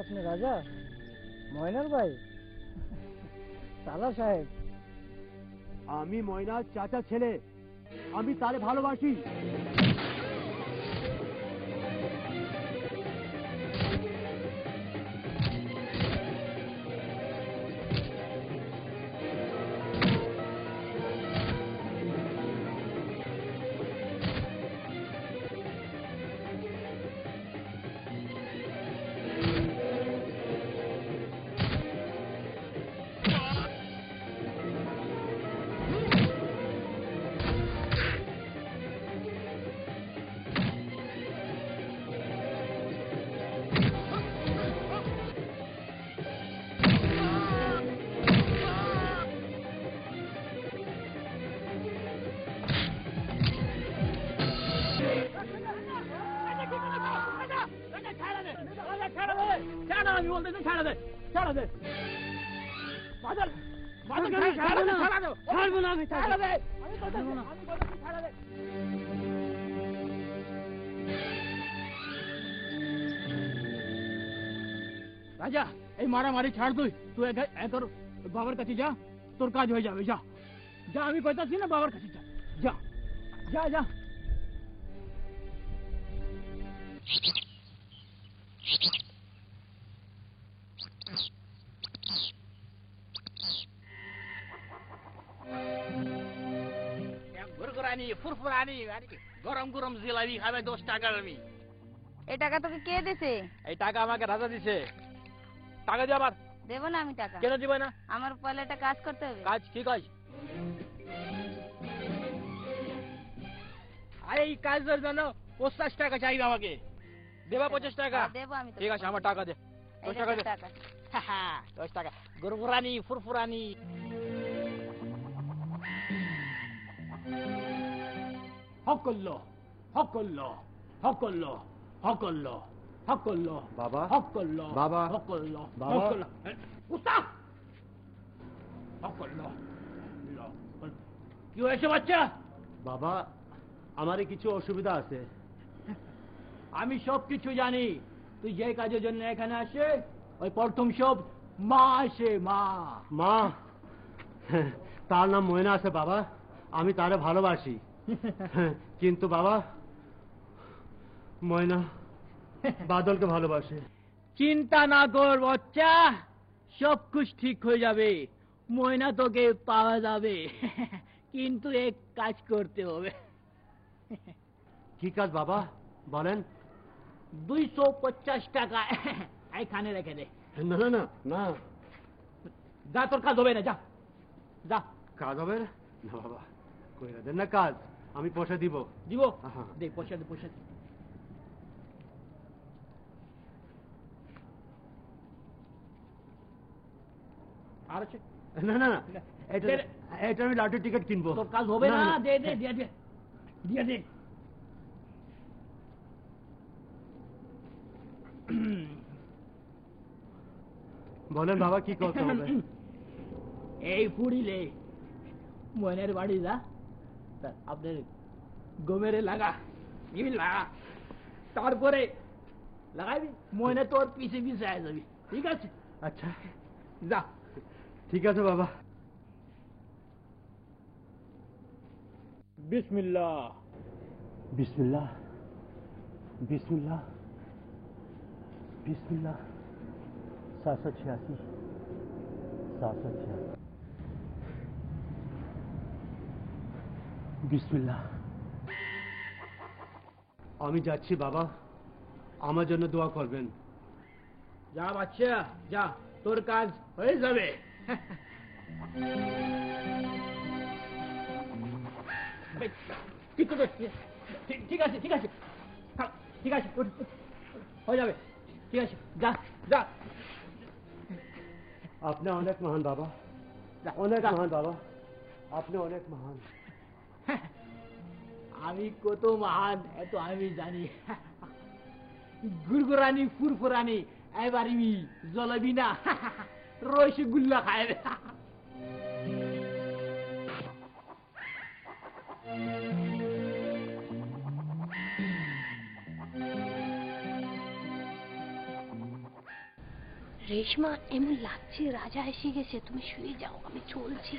আপনি রাজা ময়নার ভাই সালা সাহেব? আমি ময়নার চাচা ছেলে, আমি তারে ভালোবাসি। রাজা এই মারামারি ছাড়, তুই তোর বাবার কাছে যা, তোর কাজ হয়ে যাবে। যা যা, আমি কইতাছি না, বাবার কাছে যা যা যা যা। ঘুরঘুরানি ফুরফুরানি গরম গরম জিলাপি খাবে 10 টাকার। আমি এই টাকা তোকে কে দিছে? এই টাকা আমাকে রাজা দিছে। টাকা দিয়ে আবার দেব না আমি টাকা। কেন দিবে না? আমার পরে একটা কাজ করতে হবে। কাজ কি কাজ? আরে এই কাজের জন্য 50 টাকা চাইবে আমাকে। দেবা 50 টাকা? দেব আমি। ঠিক আছে, আমার টাকা দে। 10 টাকা দে। 10 টাকা। গরুরানি ফুরফুরানি। হকল্লো হকল্লো হকল্লো হকল্লো হকল্লো বাবা, হকল্লো বাবা, হকল্লো বাবা, উস্তাদ হকল্লো। কি হয়েছে বাচ্চা? বাবা, আমারই কিছু অসুবিধা আছে। আমি সব কিছু জানি। তুই যে কাজের জন্য এখানে আসে, ওই প্রথম সব মা আসে। মা তার নাম ময়না আছে বাবা, আমি তারে ভালোবাসি। কিন্তু বাবা, ময়না বাদলকে ভালোবাসে। চিন্তা না কর বাচ্চা, সব কুছ ঠিক হয়ে যাবে। ময়না তোকে পাওয়া যাবে, কিন্তু এক কাজ করতে হবে। কি কাজ বাবা বলেন? 250 টাকা এখানে রেখে দে। না না না না, যা, তোর কাজ হবে না। যা যা। কাজ হবে না? না বাবা, কইরা দেন না কাজ, আমি পয়সা দিব। দিব? দে পয়সা, দে পয়সা। আর আছে? না না না, এটা আমি লটারি টিকিট কিনবো। তোর কাজ হবে না। দে দে দিয়ে দে, দিয়ে দে। বলেন বাবা, কি করতে হবে? এই পুরিলে ময়নের বাড়ি যা, আপনার গোমেরে লাগা, লাগা, তারপরে লাগাইবি, ময়নে তোর পিছে পিছে আয় যাবি। ঠিক আছে? আচ্ছা যা। ঠিক আছে বাবা। বিসমিল্লাহ বিসমিল্লাহ বিসমিল্লাহ বিসমিল্লাহ। 786 786 বিসমিল্লাহ। আমি যাচ্ছি বাবা, আমার জন্য দোয়া করবেন। যা বাচ্চা যা, তোর কাজ হয়ে যাবে। ঠিক আছে ঠিক আছে ঠিক আছে ঠিক আছে, হয়ে যাবে। ঠিক আছে, যা যা। আপনি অনেক মহান বাবা, অনেক মহান বাবা, আপনি অনেক মহান। আমি কত মহান এত আমি জানি। গুরগুরানি ফুরফুরানি এবারই জলাবি না রসগোল্লা খায়। রেশমা, এমন লাগছে রাজা এসে গেছে, তুমি শুয়ে যাও, আমি চলছি।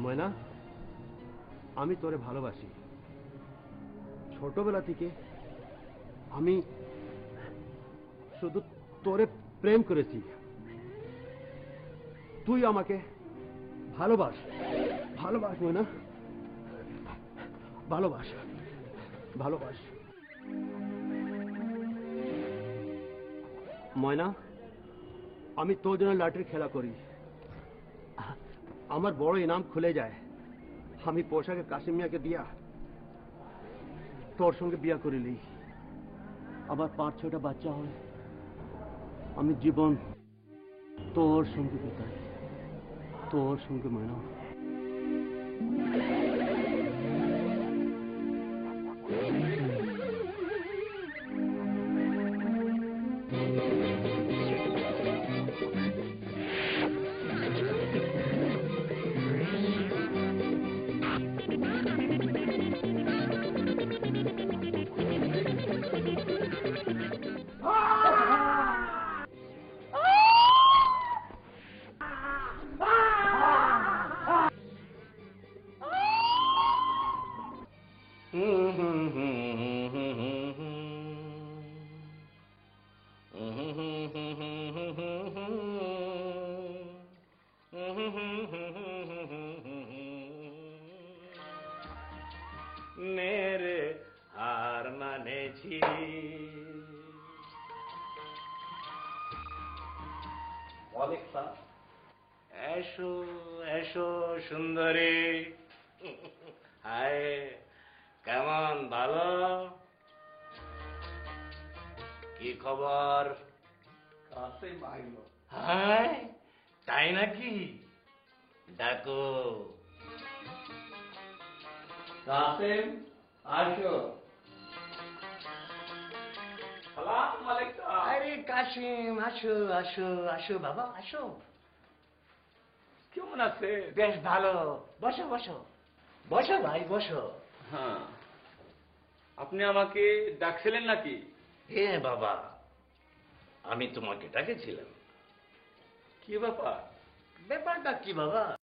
ময়না, আমি তোরে ভালোবাসি। ছোটবেলা থেকে আমি শুধু তোরে প্রেম করেছি। তুই আমাকে ভালোবাস, ভালোবাস ময়না, ভালোবাস, ভালোবাস। ময়না, আমি তোর জন্য লাঠির খেলা করি। আমার বড় ইনাম খুলে যায়, আমি পোশাকে কাশিম মিয়াকে দিয়া তোর সঙ্গে বিয়া করিলি। আবার 5-6টা বাচ্চা হয়, আমি জীবন তোর সঙ্গে বিতাই, তোর সঙ্গে ময়না। मेरे हार मानेছি। অলেক্সা, এসো এসো সুন্দরী। হায়, কেমন ভালো? কি খবর? কাছে মাইলো। হায়, তাই নাকি? ডাকো। কাসেম, আসো। সালাম আলাইকুম। আরে কাসিম, আসো আসো আসো বাবা, আসো। কেমন আছে? বেশ ভালো। বসো বসো বসো ভাই, বসো। হ্যাঁ, আপনি আমাকে ডাকছিলেন নাকি? হ্যাঁ বাবা, আমি তোমাকে ডাকেছিলাম। কি ব্যাপার? ব্যাপারটা কি বাবা?